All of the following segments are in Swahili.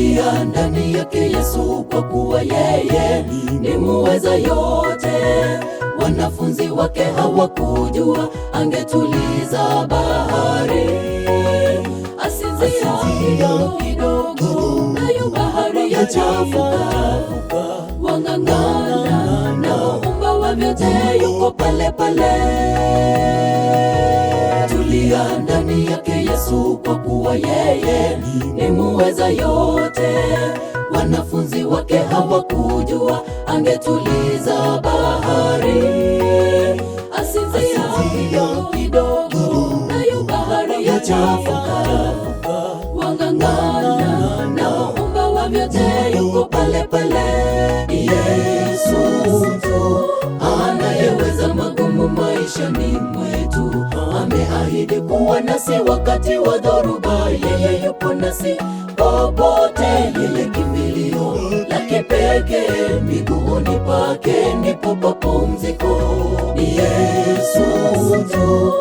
Tulia ndani yake Yesu, kwa kuwa yeye ni muweza yote. Wanafunzi wake hawakujua angetuliza bahari. Asinzia kidogo, nayo bahari yachafuka. Wang'ang'ana na Muumba wa vyote yuko pale pale. Tulia ndani yake Yesu, kwa kuwa yeye ni muweza yote. Wanafunzi wake hawakujua angetuliza bahari. Asinzia kidogo, nayo bahari yachafuka. Wang'ang'ana na Muumba wa vyote yuko pale pale. Yesu tu anayeweza magumu maishani mwetu. Ameahidi kuwa nasi wakati wa dhoruba. Yeye yupo nasi popote, yeye kimbilio la kipekee. Miguuni pake ndipo pumziko. Yesu tu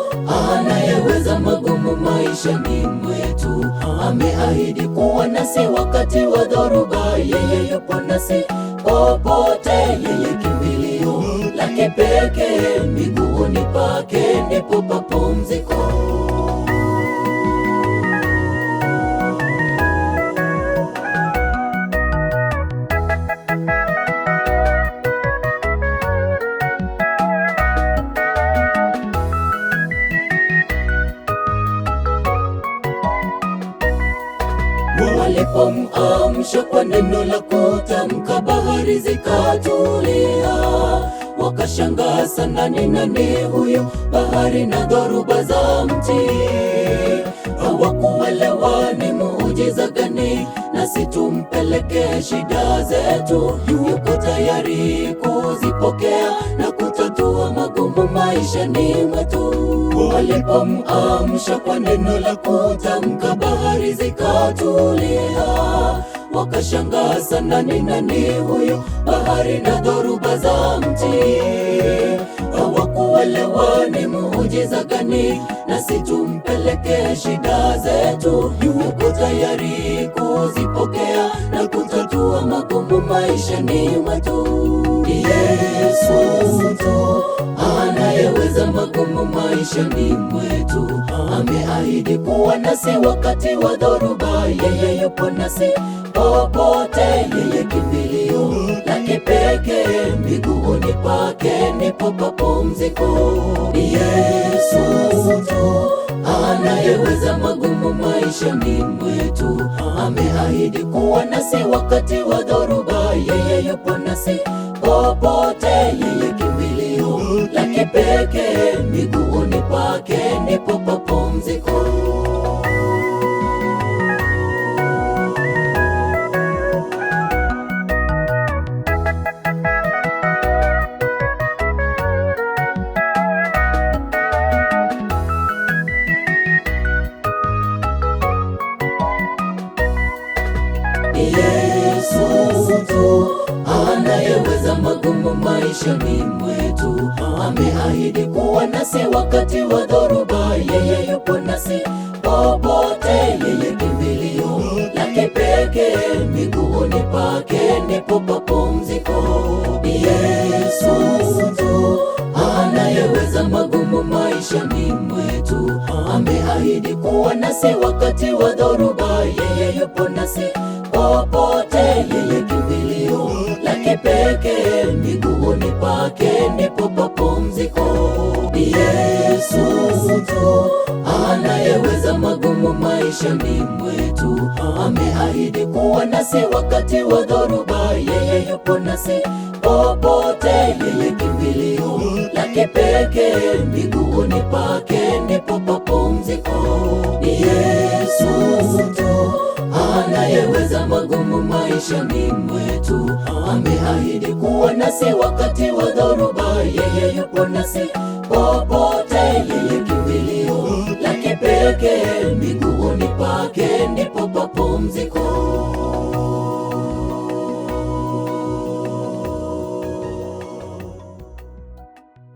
anayeweza magumu maishani mwetu. Ameahidi kuwa nasi wakati wa dhoruba. Yeye yupo nasi popote, yeye kimbilio la kipekee. Miguuni pake ndipo pumziko. Walipomamsha kwa neno la kutamka, bahari zikatulia. Wakashangaa sana, ni nani huyu? Bahari na dhoruba za mti. Hawakuelewa ni muujiza gani, nasi tumpeleke shida zetu. Yuko tayari kuzipokea na kutatua magumu maishani mwetu. Walipomamsha kwa neno la kutamka, bahari zikatulia. Wakashangaa sana, ni nani huyu? Bahari na dhoruba za mti. Hawakuelewa ni muujiza gani, nasi tumpeleke shida zetu. Yuko tayari kuzipokea na kutatua magumu maishani mwetu. Yesu tu anayeweza magumu maishani mwetu. Ameahidi kuwa nasi wakati wa dhoruba. Yeye yupo nasi popote, yeye kimbilio la kipekee. Miguuni pake ndipo pumziko. Yesu tu anayeweza magumu maishani mwetu. Ameahidi kuwa nasi wakati wa dhoruba. Yeye yupo nasi popote, yeye kimbilio la kipekee. Miguuni pake ndipo pumziko. Yesu tu anayeweza magumu maishani mwetu. Ameahidi kuwa nasi wakati wa dhoruba. Yeye yupo nasi popote, yeye kimbilio la kipekee. Miguuni pake ndipo pumziko. Yesu tu anayeweza magumu maishani mwetu. Ameahidi kuwa nasi wakati wa dhoruba. Yeye yupo nasi popote, yeye kimbilio la kipekee. Miguuni pake ndipo pumziko. Yesu tu anayeweza magumu maishani mwetu. Ameahidi kuwa nasi wakati wa dhoruba. Yeye yupo nasi popote, yeye kimbilio la kipekee. Miguuni pake ndipo pumziko. Yesu tu anayeweza magumu maishani mwetu. Ameahidi kuwa nasi wakati wa dhoruba. Yeye yupo nasi popote, yeye kimbilio la kipekee. Miguuni pake ndipo pumziko.